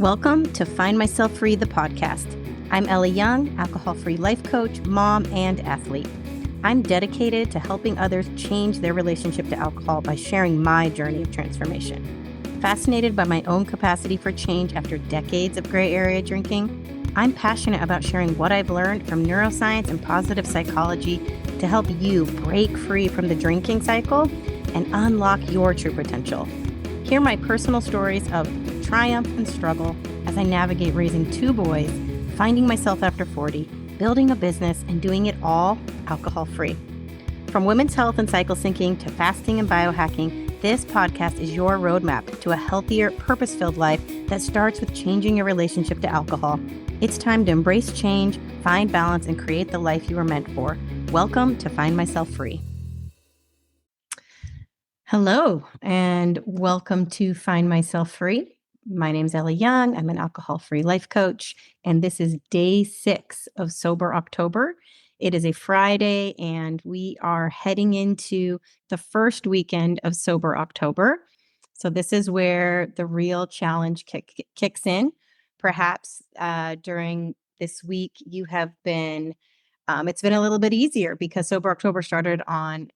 Welcome to Find Myself Free, the podcast. I'm Elly Young, alcohol-free life coach, mom, and athlete. I'm dedicated to helping others change their relationship to alcohol by sharing my journey of transformation. Fascinated by my own capacity for change after decades of gray area drinking, I'm passionate about sharing what I've learned from neuroscience and positive psychology to help you break free from the drinking cycle and unlock your true potential. Hear my personal stories of triumph and struggle as I navigate raising two boys, finding myself after 40, building a business, and doing it all alcohol-free. From women's health and cycle syncing to fasting and biohacking, this podcast is your roadmap to a healthier, purpose-filled life that starts with changing your relationship to alcohol. It's time to embrace change, find balance, and create the life you were meant for. Welcome to Find Myself Free. Hello, and welcome to Find Myself Free. My name is Elly Young. I'm an alcohol-free life coach, and this is day 6 of Sober October. It is a Friday, and we are heading into the first weekend of Sober October. So this is where the real challenge kicks in. Perhaps during this week, you have been, it's been a little bit easier because Sober October started on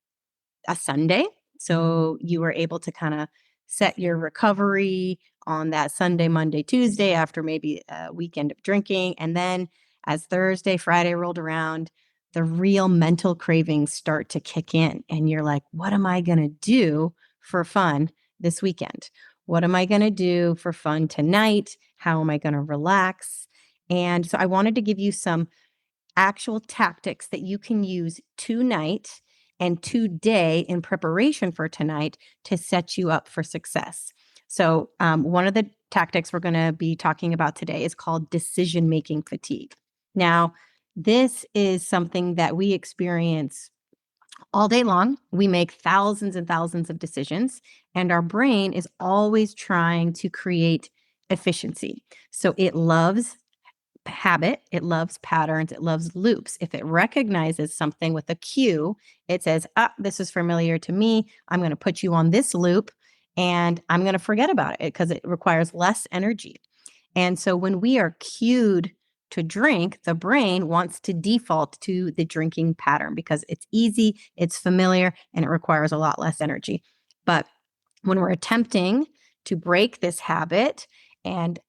a Sunday. So you were able to kind of set your recovery on that Sunday, Monday, Tuesday after maybe a weekend of drinking. And then as Thursday, Friday rolled around, the real mental cravings start to kick in. And you're like, what am I going to do for fun this weekend? What am I going to do for fun tonight? How am I going to relax? And so I wanted to give you some actual tactics that you can use tonight and today in preparation for tonight to set you up for success. So one of the tactics we're going to be talking about today is called decision-making fatigue. Now, this is something that we experience all day long. We make thousands and thousands of decisions, and our brain is always trying to create efficiency. So it loves habit, it loves patterns, it loves loops. If it recognizes something with a cue, it says, this is familiar to me. I'm going to put you on this loop and I'm going to forget about it because it requires less energy. And so when we are cued to drink, the brain wants to default to the drinking pattern because it's easy, it's familiar, and it requires a lot less energy. But when we're attempting to break this habit and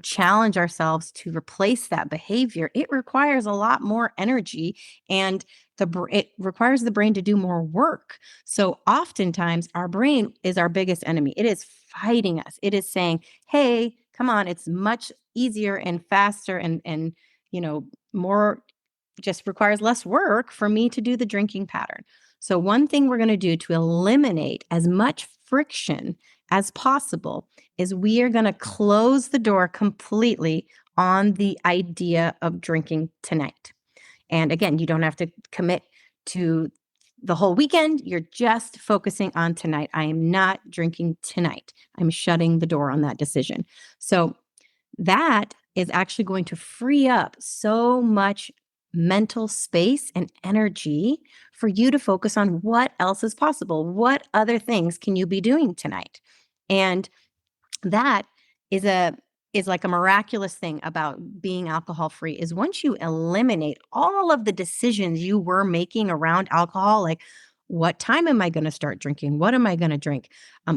challenge ourselves to replace that behavior, it requires a lot more energy and it requires the brain to do more work. So oftentimes our brain is our biggest enemy. It is fighting us. It is saying, hey, come on, it's much easier and faster and more, just requires less work for me to do the drinking pattern. So one thing we're going to do to eliminate as much friction as possible is we are going to close the door completely on the idea of drinking tonight. And again, you don't have to commit to the whole weekend. You're just focusing on tonight. I am not drinking tonight. I'm shutting the door on that decision. So that is actually going to free up so much mental space and energy for you to focus on what else is possible. What other things can you be doing tonight? And that is like a miraculous thing about being alcohol free is once you eliminate all of the decisions you were making around alcohol, like what time am I going to start drinking? What am I going to drink?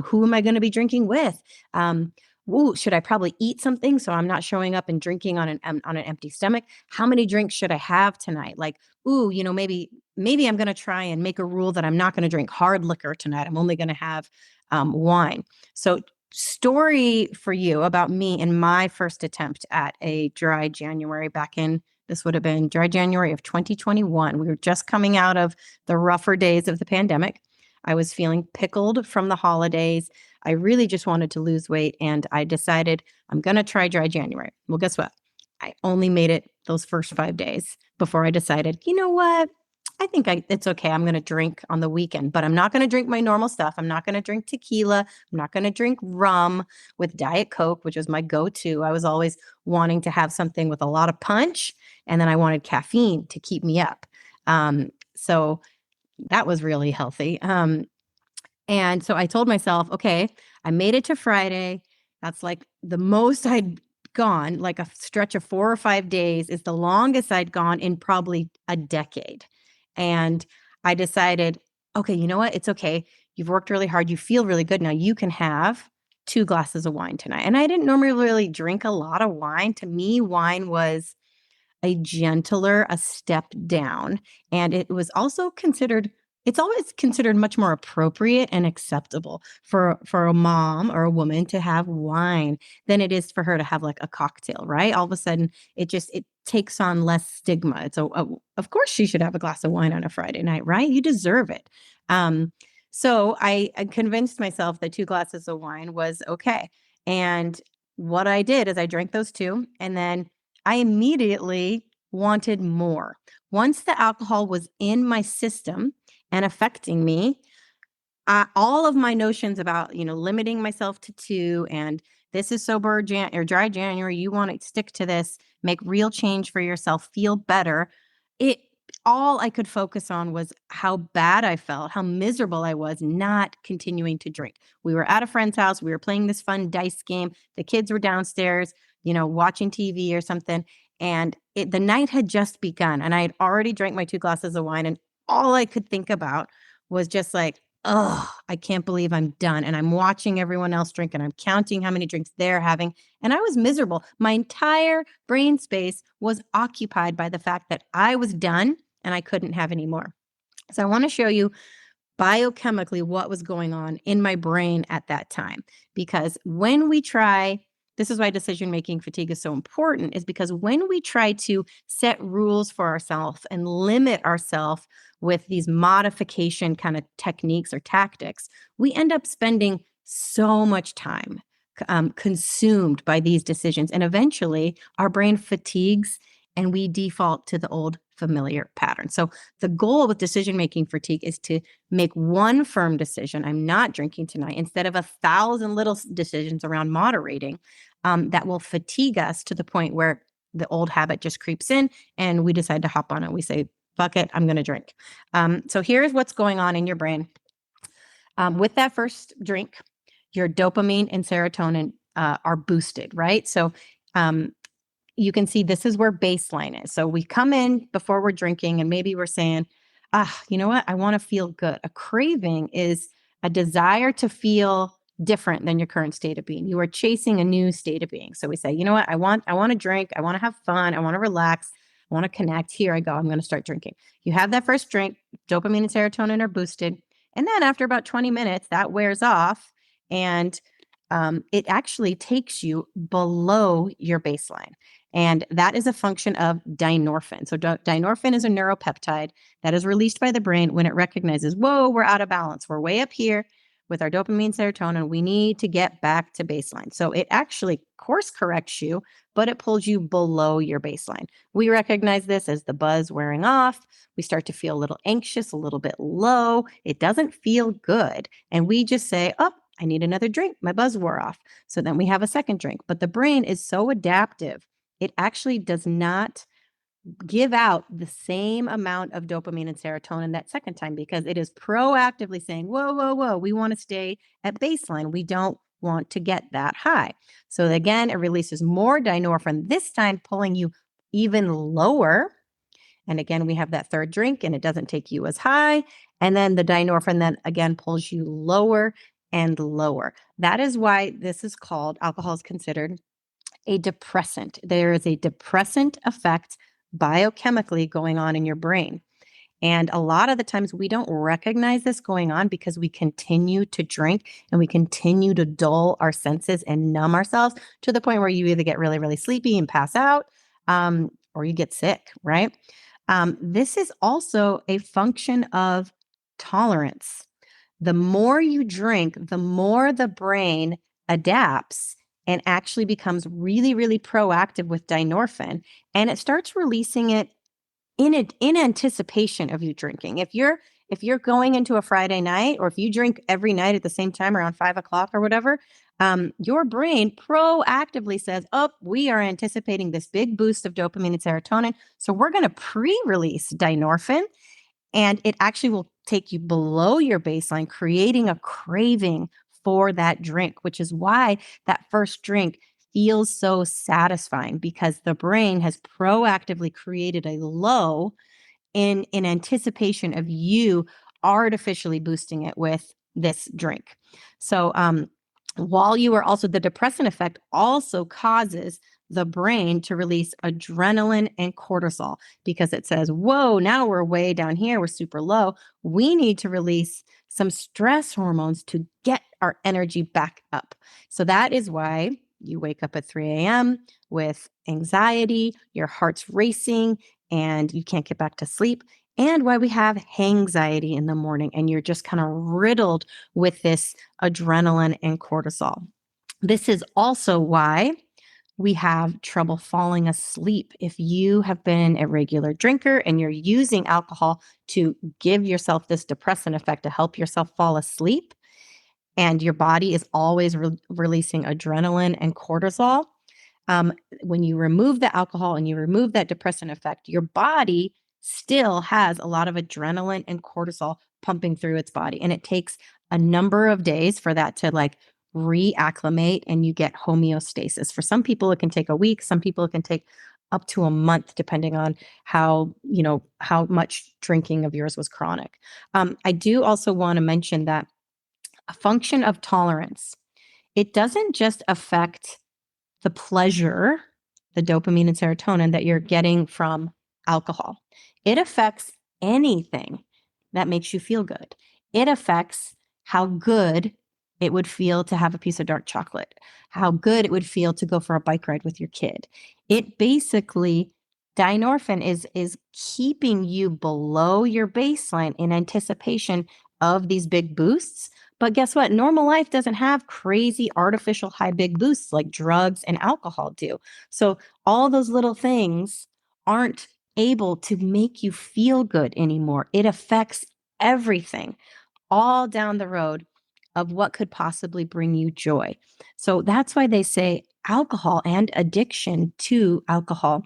Who am I going to be drinking with? Should I probably eat something so I'm not showing up and drinking on an empty stomach? How many drinks should I have tonight? Like, maybe I'm going to try and make a rule that I'm not going to drink hard liquor tonight. I'm only going to have wine. So story for you about me and my first attempt at a dry January this would have been dry January of 2021. We were just coming out of the rougher days of the pandemic. I was feeling pickled from the holidays. I really just wanted to lose weight, and I decided I'm going to try dry January. Well, guess what? I only made it those first 5 days before I decided, you know what? I think it's okay. I'm going to drink on the weekend, but I'm not going to drink my normal stuff. I'm not going to drink tequila. I'm not going to drink rum with Diet Coke, which was my go-to. I was always wanting to have something with a lot of punch, and then I wanted caffeine to keep me up. So that was really healthy. And so I told myself, okay, I made it to Friday. That's like the most I'd gone, like a stretch of 4 or 5 days is the longest I'd gone in probably a decade. And I decided, okay, you know what? It's okay. You've worked really hard. You feel really good. Now you can have 2 glasses of wine tonight. And I didn't normally really drink a lot of wine. To me, wine was a gentler, a step down. And it was also considered, it's always considered much more appropriate and acceptable for a mom or a woman to have wine than it is for her to have like a cocktail, right? All of a sudden, it takes on less stigma. Of course she should have a glass of wine on a Friday night, right? You deserve it. So I convinced myself that 2 glasses of wine was okay. And what I did is I drank those 2, and then I immediately wanted more. Once the alcohol was in my system and affecting me, all of my notions about, limiting myself to 2 and this is sober or dry January, you want to stick to this, make real change for yourself, feel better. It all I could focus on was how bad I felt, how miserable I was not continuing to drink. We were at a friend's house, we were playing this fun dice game. The kids were downstairs, watching TV or something, and the night had just begun and I had already drank my 2 glasses of wine, and all I could think about was just like, oh, I can't believe I'm done. And I'm watching everyone else drink and I'm counting how many drinks they're having. And I was miserable. My entire brain space was occupied by the fact that I was done and I couldn't have any more. So I want to show you biochemically what was going on in my brain at that time. Because when we try, this is why decision making fatigue is so important, is because when we try to set rules for ourselves and limit ourselves with these modification kind of techniques or tactics, we end up spending so much time consumed by these decisions. And eventually our brain fatigues and we default to the old familiar pattern. So the goal with decision making fatigue is to make one firm decision. I'm not drinking tonight, instead of 1,000 little decisions around moderating that will fatigue us to the point where the old habit just creeps in and we decide to hop on it. We say, fuck it, I'm going to drink. So here's what's going on in your brain. With that first drink, your dopamine and serotonin are boosted, right? So you can see this is where baseline is. So we come in before we're drinking and maybe we're saying, you know what? I want to feel good. A craving is a desire to feel different than your current state of being. You are chasing a new state of being. So we say, you know what? I want to drink. I want to have fun. I want to relax. I want to connect. Here I go. I'm going to start drinking. You have that first drink, dopamine and serotonin are boosted. And then after about 20 minutes, that wears off and it actually takes you below your baseline. And that is a function of dynorphin. So dynorphin is a neuropeptide that is released by the brain when it recognizes, whoa, we're out of balance. We're way up here with our dopamine, serotonin. We need to get back to baseline. So it actually course corrects you, but it pulls you below your baseline. We recognize this as the buzz wearing off. We start to feel a little anxious, a little bit low. It doesn't feel good. And we just say, oh, I need another drink. My buzz wore off. So then we have a second drink. But the brain is so adaptive. It actually does not give out the same amount of dopamine and serotonin that second time because it is proactively saying, whoa, whoa, whoa, we want to stay at baseline. We don't want to get that high. So again, it releases more dynorphin, this time pulling you even lower. And again, we have that third drink and it doesn't take you as high. And then the dynorphin then again pulls you lower and lower. That is why this is called, alcohol is considered a depressant. There is a depressant effect biochemically going on in your brain. And a lot of the times we don't recognize this going on because we continue to drink and we continue to dull our senses and numb ourselves to the point where you either get really, really sleepy and pass out or you get sick, right? This is also a function of tolerance. The more you drink, the more the brain adapts and actually becomes really, really proactive with dynorphin. And it starts releasing it in anticipation of you drinking. If you're going into a Friday night, or if you drink every night at the same time around 5 o'clock or whatever, your brain proactively says, oh, we are anticipating this big boost of dopamine and serotonin. So we're going to pre-release dynorphin. And it actually will take you below your baseline, creating a craving for that drink, which is why that first drink feels so satisfying, because the brain has proactively created a low in anticipation of you artificially boosting it with this drink. So while you are also, the depressant effect also causes the brain to release adrenaline and cortisol, because it says, whoa, now we're way down here, we're super low. We need to release some stress hormones to get our energy back up. So that is why you wake up at 3 a.m. with anxiety, your heart's racing, and you can't get back to sleep, and why we have hangxiety in the morning and you're just kind of riddled with this adrenaline and cortisol. This is also why we have trouble falling asleep. If you have been a regular drinker and you're using alcohol to give yourself this depressant effect to help yourself fall asleep, and your body is always releasing adrenaline and cortisol, when you remove the alcohol and you remove that depressant effect, your body still has a lot of adrenaline and cortisol pumping through its body. And it takes a number of days for that to like reacclimate and you get homeostasis. For some people, it can take a week. Some people, it can take up to a month, depending on how much drinking of yours was chronic. I do also want to mention that a function of tolerance, it doesn't just affect the pleasure, the dopamine and serotonin that you're getting from alcohol. It affects anything that makes you feel good. It affects how good it would feel to have a piece of dark chocolate, how good it would feel to go for a bike ride with your kid. It basically, dynorphin is keeping you below your baseline in anticipation of these big boosts. But guess what? Normal life doesn't have crazy artificial high big boosts like drugs and alcohol do. So all those little things aren't able to make you feel good anymore. It affects everything all down the road of what could possibly bring you joy. So that's why they say alcohol and addiction to alcohol,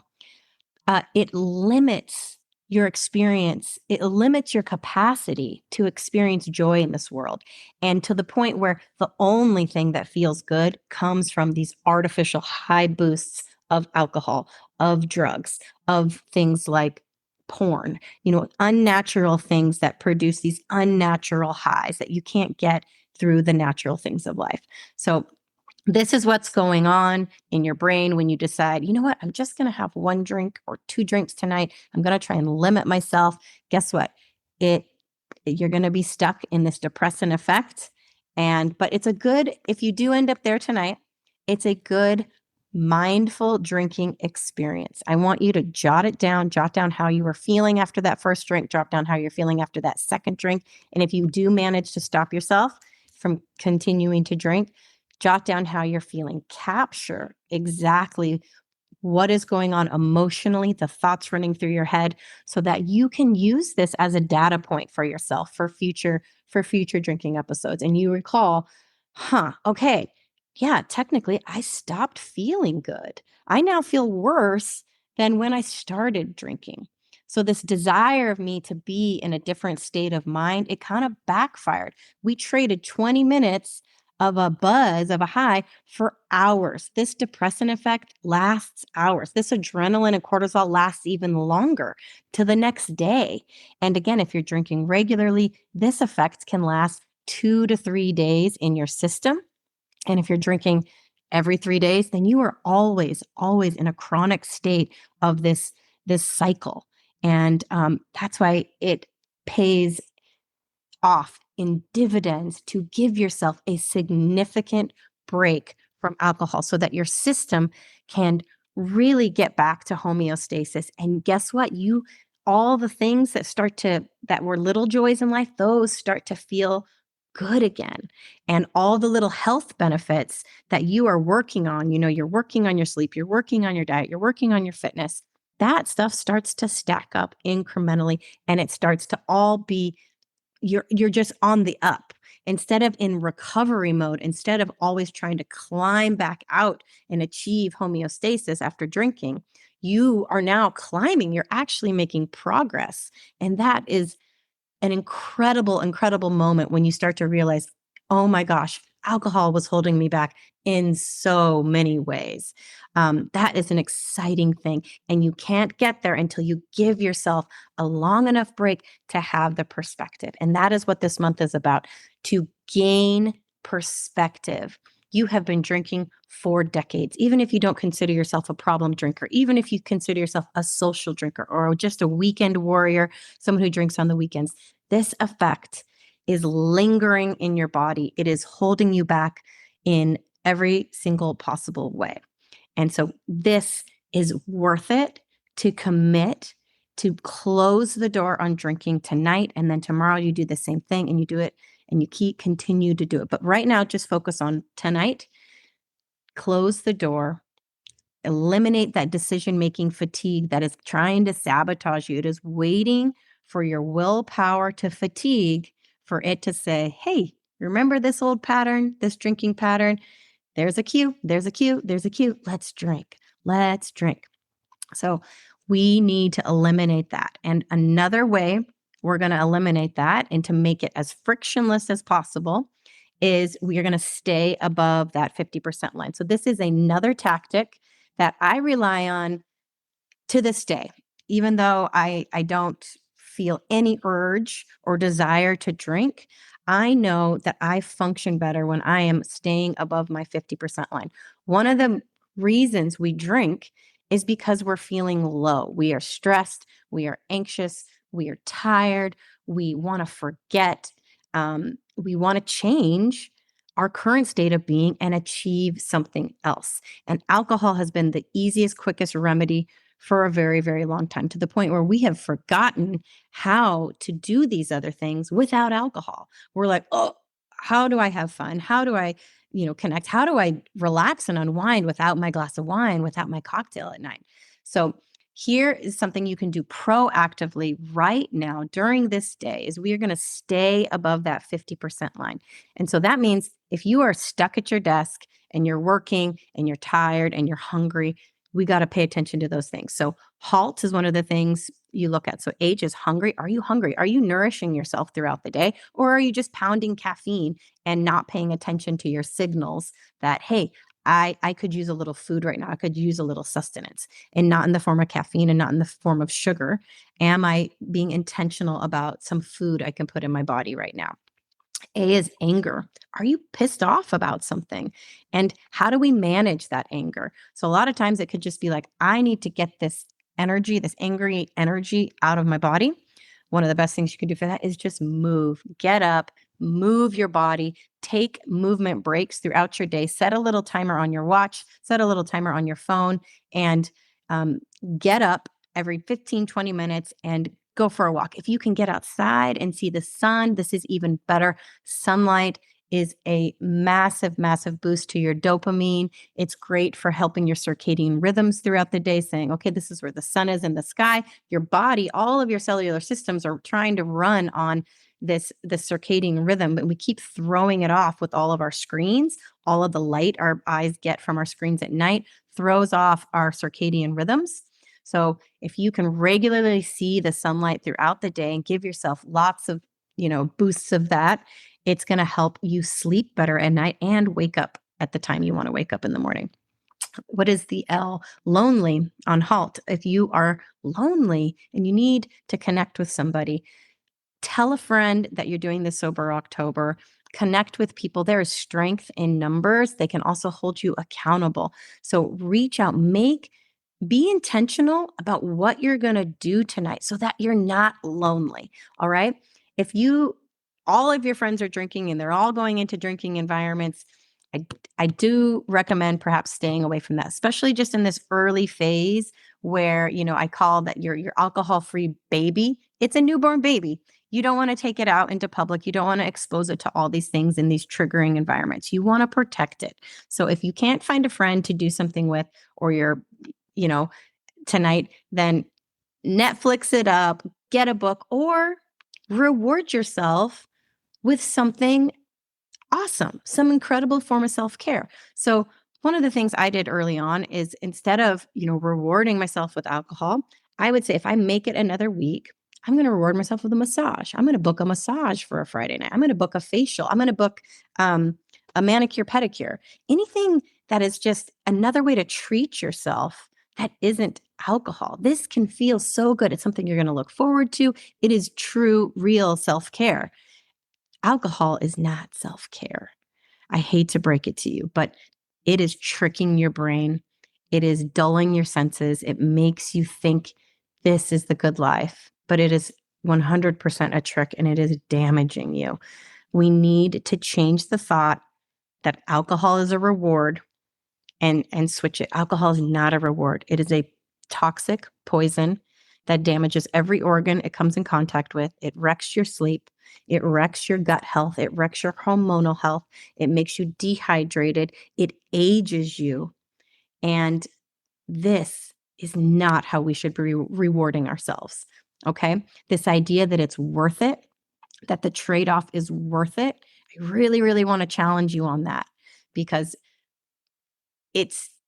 it limits your experience. It limits your capacity to experience joy in this world. And to the point where the only thing that feels good comes from these artificial high boosts of alcohol, of drugs, of things like porn, unnatural things that produce these unnatural highs that you can't get through the natural things of life. So this is what's going on in your brain when you decide, you know what, I'm just going to have one drink or two drinks tonight. I'm going to try and limit myself. Guess what? You're going to be stuck in this depressant effect. But it's a good, if you do end up there tonight, it's a good mindful drinking experience. I want you to jot down how you were feeling after that first drink, jot down how you're feeling after that second drink. And if you do manage to stop yourself from continuing to drink, jot down how you're feeling. Capture exactly what is going on emotionally, the thoughts running through your head, so that you can use this as a data point for yourself for future drinking episodes. And you recall, okay, yeah, technically I stopped feeling good. I now feel worse than when I started drinking. So this desire of me to be in a different state of mind, it kind of backfired. We traded 20 minutes of a buzz, of a high, for hours. This depressant effect lasts hours. This adrenaline and cortisol lasts even longer, to the next day. And again, if you're drinking regularly, this effect can last 2 to 3 days in your system. And if you're drinking every 3 days, then you are always in a chronic state of this cycle. And that's why it pays off in dividends to give yourself a significant break from alcohol so that your system can really get back to homeostasis. And guess what? All the things that were little joys in life, those start to feel good again. And all the little health benefits that you are working on, you're working on your sleep, you're working on your diet, you're working on your fitness, that stuff starts to stack up incrementally, and it starts to all be, you're just on the up. Instead of in recovery mode, instead of always trying to climb back out and achieve homeostasis after drinking, you are now climbing. You're actually making progress. And that is an incredible moment when you start to realize, oh my gosh, Alcohol was holding me back in so many ways. That is an exciting thing. And you can't get there until you give yourself a long enough break to have the perspective. And that is what this month is about, to gain perspective. You have been drinking for decades, even if you don't consider yourself a problem drinker, even if you consider yourself a social drinker or just a weekend warrior, someone who drinks on the weekends. This effect is lingering in your body. It is holding you back in every single possible way. And so this is worth it to commit to close the door on drinking tonight. And then tomorrow you do the same thing and you do it and you continue to do it. But right now, just focus on tonight, close the door, eliminate that decision-making fatigue that is trying to sabotage you. It is waiting for your willpower to fatigue for it to say, hey, remember this old pattern, this drinking pattern? There's a cue, there's a cue, there's a cue. Let's drink. Let's drink. So we need to eliminate that. And another way we're going to eliminate that and to make it as frictionless as possible is we are going to stay above that 50% line. So this is another tactic that I rely on to this day, even though I don't feel any urge or desire to drink. I know that I function better when I am staying above my 50% line. One of the reasons we drink is because we're feeling low. We are stressed, we are anxious, we are tired, we want to forget, we want to change our current state of being and achieve something else. And alcohol has been the easiest, quickest remedy for a very, very long time, to the point where we have forgotten how to do these other things without alcohol. We're like, oh, how do I have fun? How do I, connect? How do I relax and unwind without my glass of wine, without my cocktail at night? So here is something you can do proactively right now during this day is we are going to stay above that 50% line. And so that means if you are stuck at your desk and you're working and you're tired and you're hungry, we got to pay attention to those things. So HALT is one of the things you look at. So H is hungry. Are you hungry? Are you nourishing yourself throughout the day? Or are you just pounding caffeine and not paying attention to your signals that, hey, I could use a little food right now. I could use a little sustenance, and not in the form of caffeine and not in the form of sugar. Am I being intentional about some food I can put in my body right now? A is anger. Are you pissed off about something? And how do we manage that anger? So a lot of times it could just be like, I need to get this energy, this angry energy out of my body. One of the best things you can do for that is just move, get up, move your body, take movement breaks throughout your day, set a little timer on your watch, set a little timer on your phone, and get up every 15, 20 minutes and go for a walk. If you can get outside and see the sun, this is even better. Sunlight is a massive, massive boost to your dopamine. It's great for helping your circadian rhythms throughout the day, saying, okay, this is where the sun is in the sky. Your body, all of your cellular systems are trying to run on this circadian rhythm, but we keep throwing it off with all of our screens. All of the light our eyes get from our screens at night throws off our circadian rhythms. So if you can regularly see the sunlight throughout the day and give yourself lots of, boosts of that, it's going to help you sleep better at night and wake up at the time you want to wake up in the morning. What is the L? Lonely on HALT. If you are lonely and you need to connect with somebody, tell a friend that you're doing this Sober October. Connect with people. There is strength in numbers. They can also hold you accountable. So reach out, be intentional about what you're going to do tonight so that you're not lonely. All right. If all of your friends are drinking and they're all going into drinking environments, I do recommend perhaps staying away from that, especially just in this early phase where, I call that your alcohol-free baby. It's a newborn baby. You don't want to take it out into public. You don't want to expose it to all these things in these triggering environments. You want to protect it. So if you can't find a friend to do something with, or you're tonight, then Netflix it up, get a book, or reward yourself with something awesome, some incredible form of self-care. So one of the things I did early on is instead of, rewarding myself with alcohol, I would say if I make it another week, I'm going to reward myself with a massage. I'm going to book a massage for a Friday night. I'm going to book a facial. I'm going to book a manicure, pedicure, anything that is just another way to treat yourself that isn't alcohol. This can feel so good. It's something you're going to look forward to. It is true, real self-care. Alcohol is not self-care. I hate to break it to you, but it is tricking your brain. It is dulling your senses. It makes you think this is the good life, but it is 100% a trick and it is damaging you. We need to change the thought that alcohol is a reward and switch it. Alcohol is not a reward. It is a toxic poison that damages every organ it comes in contact with. It wrecks your sleep. It wrecks your gut health. It wrecks your hormonal health. It makes you dehydrated. It ages you. And this is not how we should be rewarding ourselves. Okay. This idea that it's worth it, that the trade-off is worth it. I really, really want to challenge you on that because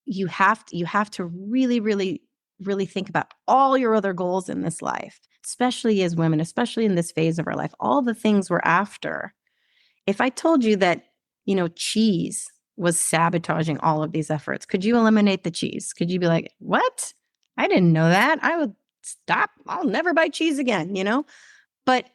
you have to really, really, really think about all your other goals in this life, especially as women, especially in this phase of our life, all the things we're after. If I told you that, cheese was sabotaging all of these efforts, could you eliminate the cheese? Could you be like, what? I didn't know that. I would stop. I'll never buy cheese again. But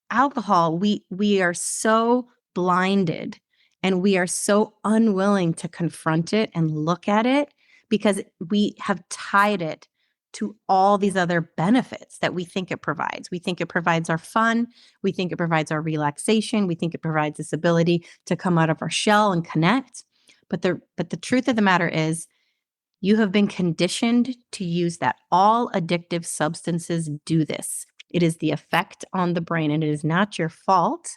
alcohol, we are so blinded and we are so unwilling to confront it and look at it because we have tied it to all these other benefits that we think it provides. We think it provides our fun. We think it provides our relaxation. We think it provides this ability to come out of our shell and connect. But the truth of the matter is you have been conditioned to use that. All addictive substances do this. It is the effect on the brain, and it is not your fault.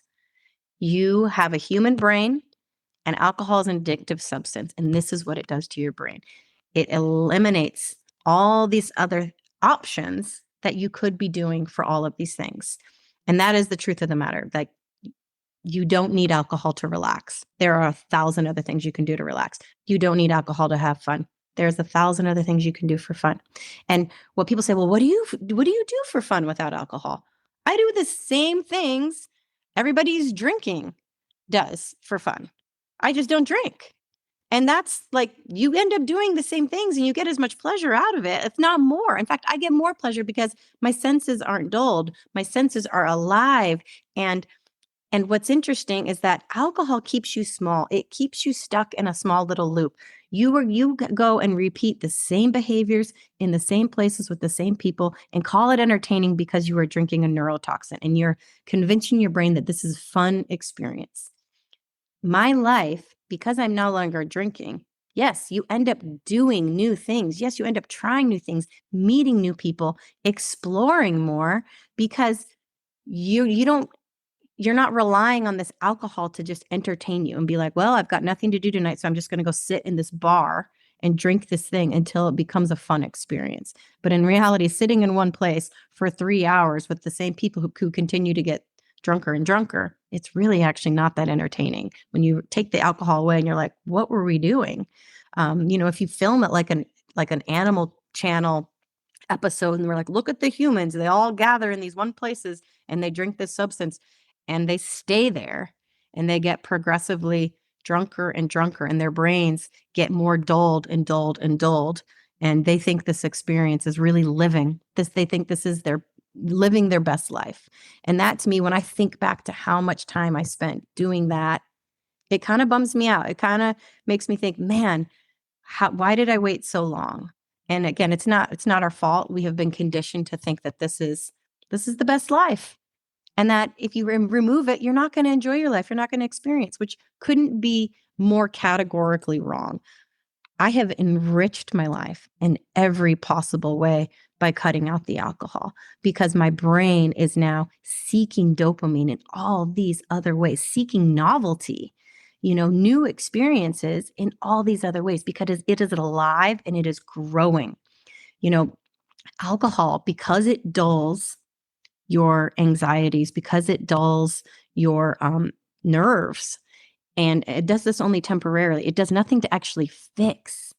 You have a human brain, and alcohol is an addictive substance, and this is what it does to your brain. It eliminates all these other options that you could be doing for all of these things. And that is the truth of the matter. Like, you don't need alcohol to relax. There are 1,000 other things you can do to relax. You don't need alcohol to have fun. There's 1,000 other things you can do for fun. And what people say, well, what do you do for fun without alcohol? I do the same things everybody's drinking does for fun. I just don't drink. And that's like, you end up doing the same things and you get as much pleasure out of it, if not more. In fact, I get more pleasure because my senses aren't dulled. My senses are alive. And what's interesting is that alcohol keeps you small. It keeps you stuck in a small little loop. You go and repeat the same behaviors in the same places with the same people and call it entertaining because you are drinking a neurotoxin and you're convincing your brain that this is a fun experience. My life, because I'm no longer drinking, yes, you end up doing new things. Yes, you end up trying new things, meeting new people, exploring more because you're not relying on this alcohol to just entertain you and be like, well, I've got nothing to do tonight, so I'm just going to go sit in this bar and drink this thing until it becomes a fun experience. But in reality, sitting in one place for 3 hours with the same people who continue to get drunker and drunker, it's really actually not that entertaining. When you take the alcohol away and you're like, what were we doing? If you film it like an Animal Channel episode and we're like, look at the humans, they all gather in these one places and they drink this substance and they stay there and they get progressively drunker and drunker and their brains get more dulled and dulled and dulled. And they think this experience is really living this. They think this is their living their best life. And that, to me, when I think back to how much time I spent doing that, it kind of bums me out. It kind of makes me think, man, why did I wait so long? And again, it's not our fault. We have been conditioned to think that this is the best life. And that if you remove it, you're not going to enjoy your life. You're not going to experience, which couldn't be more categorically wrong. I have enriched my life in every possible way by cutting out the alcohol because my brain is now seeking dopamine in all these other ways, seeking novelty, new experiences in all these other ways because it is alive and it is growing. Alcohol, because it dulls your anxieties, because it dulls your nerves, and it does this only temporarily. It does nothing to actually fix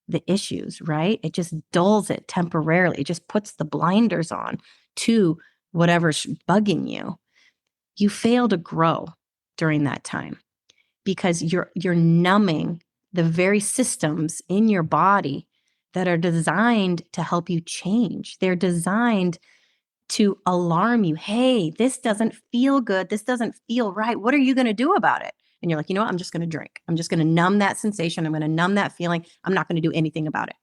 the issues, right? It just dulls it temporarily. It just puts the blinders on to whatever's bugging you. You fail to grow during that time. because you're numbing the very systems in your body that are designed to help you change. They're designed to alarm you. Hey, this doesn't feel good. This doesn't feel right. What are you going to do about it? And you're like, you know what? I'm just going to drink. I'm just going to numb that sensation. I'm going to numb that feeling. I'm not going to do anything about it.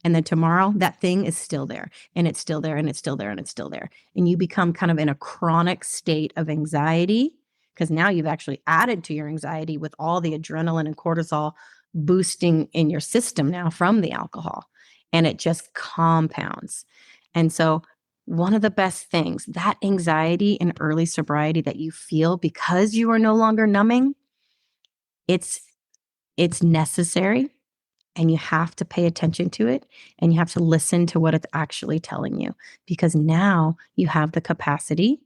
And then tomorrow, that thing is still there, and it's still there, and it's still there, and it's still there. And you become kind of in a chronic state of anxiety, because now you've actually added to your anxiety with all the adrenaline and cortisol boosting in your system now from the alcohol. And it just compounds. And so one of the best things, that anxiety in early sobriety that you feel because you are no longer numbing, it's necessary, and you have to pay attention to it, and you have to listen to what it's actually telling you, because now you have the capacity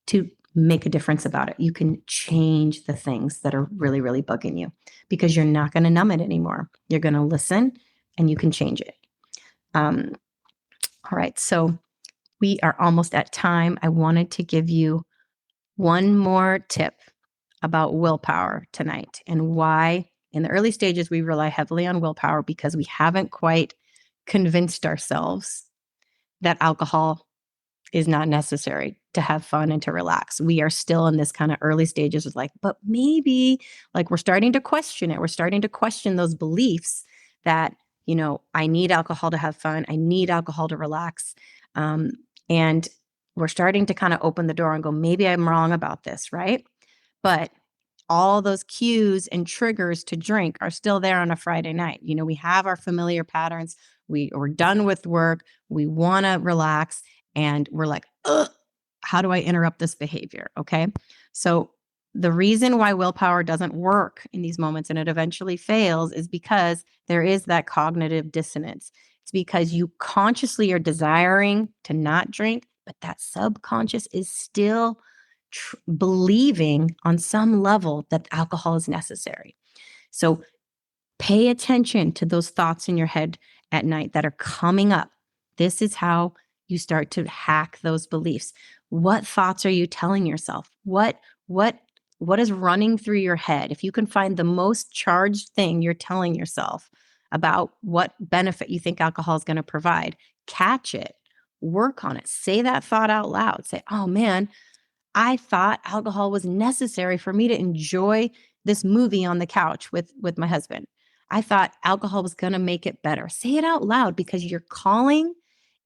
to make a difference about it. You can change the things that are really, really bugging you, because you're not going to numb it anymore. You're going to listen, and you can change it. All right. So we are almost at time. I wanted to give you one more tip about willpower tonight, and why in the early stages we rely heavily on willpower, because we haven't quite convinced ourselves that alcohol is not necessary to have fun and to relax. We are still in this kind of early stages of like, but maybe, like, we're starting to question it. We're starting to question those beliefs that, I need alcohol to have fun. I need alcohol to relax. And we're starting to kind of open the door and go, maybe I'm wrong about this, right? But all those cues and triggers to drink are still there on a Friday night. We have our familiar patterns. We're done with work. We want to relax. And we're like, ugh, how do I interrupt this behavior? Okay. So the reason why willpower doesn't work in these moments and it eventually fails is because there is that cognitive dissonance. It's because you consciously are desiring to not drink, but that subconscious is still believing on some level that alcohol is necessary. So pay attention to those thoughts in your head at night that are coming up. This is how you start to hack those beliefs. What thoughts are you telling yourself? What is running through your head? If you can find the most charged thing you're telling yourself about what benefit you think alcohol is going to provide, catch it, work on it. Say that thought out loud. Say, oh man, I thought alcohol was necessary for me to enjoy this movie on the couch with my husband. I thought alcohol was going to make it better. Say it out loud, because you're calling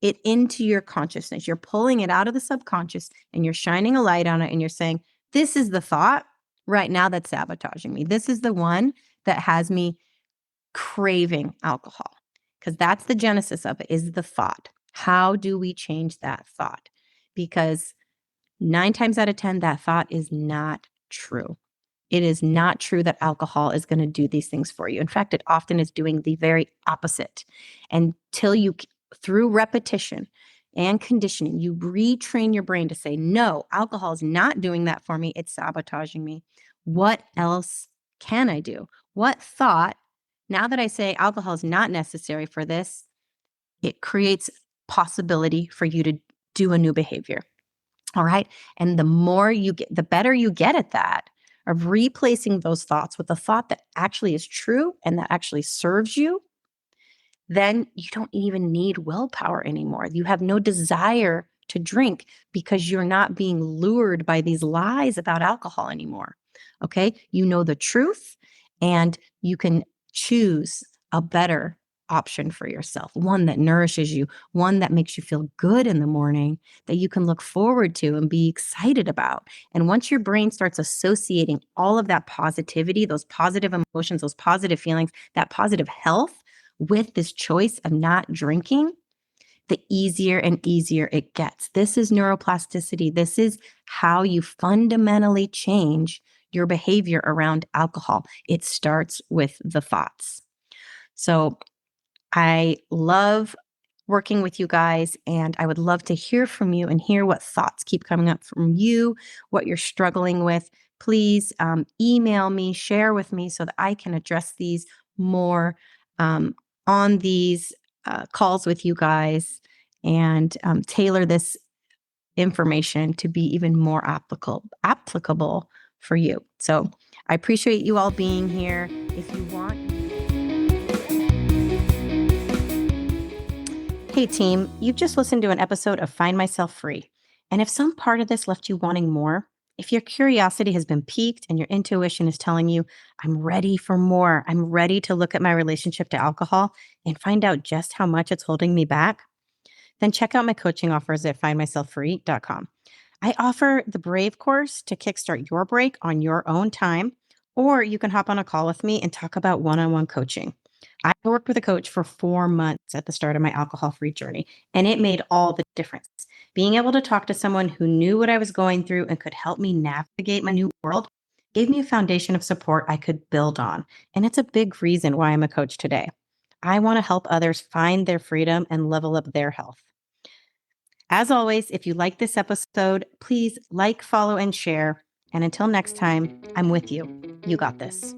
it into your consciousness. You're pulling it out of the subconscious and you're shining a light on it, and you're saying, this is the thought right now that's sabotaging me. This is the one that has me craving alcohol, because that's the genesis of it, is the thought. How do we change that thought? Because 9 times out of 10, that thought is not true. It is not true that alcohol is going to do these things for you. In fact, it often is doing the very opposite. Until you, through repetition and conditioning, you retrain your brain to say, no, alcohol is not doing that for me. It's sabotaging me. What else can I do? What thought, now that I say alcohol is not necessary for this, it creates possibility for you to do a new behavior. All right. And the more you get, the better you get at that, of replacing those thoughts with a thought that actually is true and that actually serves you, then you don't even need willpower anymore. You have no desire to drink, because you're not being lured by these lies about alcohol anymore. Okay. You know the truth, and you can choose a better option for yourself, one that nourishes you, one that makes you feel good in the morning, that you can look forward to and be excited about. And once your brain starts associating all of that positivity, those positive emotions, those positive feelings, that positive health with this choice of not drinking, the easier and easier it gets. This is neuroplasticity. This is how you fundamentally change your behavior around alcohol. It starts with the thoughts. So I love working with you guys, and I would love to hear from you and hear what thoughts keep coming up from you, what you're struggling with. Please email me, share with me, so that I can address these more on these calls with you guys, and tailor this information to be even more applicable for you. So I appreciate you all being here. If you want. Hey team, you've just listened to an episode of Find Myself Free. And if some part of this left you wanting more, if your curiosity has been piqued and your intuition is telling you, I'm ready for more, I'm ready to look at my relationship to alcohol and find out just how much it's holding me back, then check out my coaching offers at findmyselffree.com. I offer the Brave course to kickstart your break on your own time, or you can hop on a call with me and talk about one-on-one coaching. I worked with a coach for 4 months at the start of my alcohol-free journey, and it made all the difference. Being able to talk to someone who knew what I was going through and could help me navigate my new world gave me a foundation of support I could build on. And it's a big reason why I'm a coach today. I want to help others find their freedom and level up their health. As always, if you like this episode, please like, follow, and share. And until next time, I'm with you. You got this.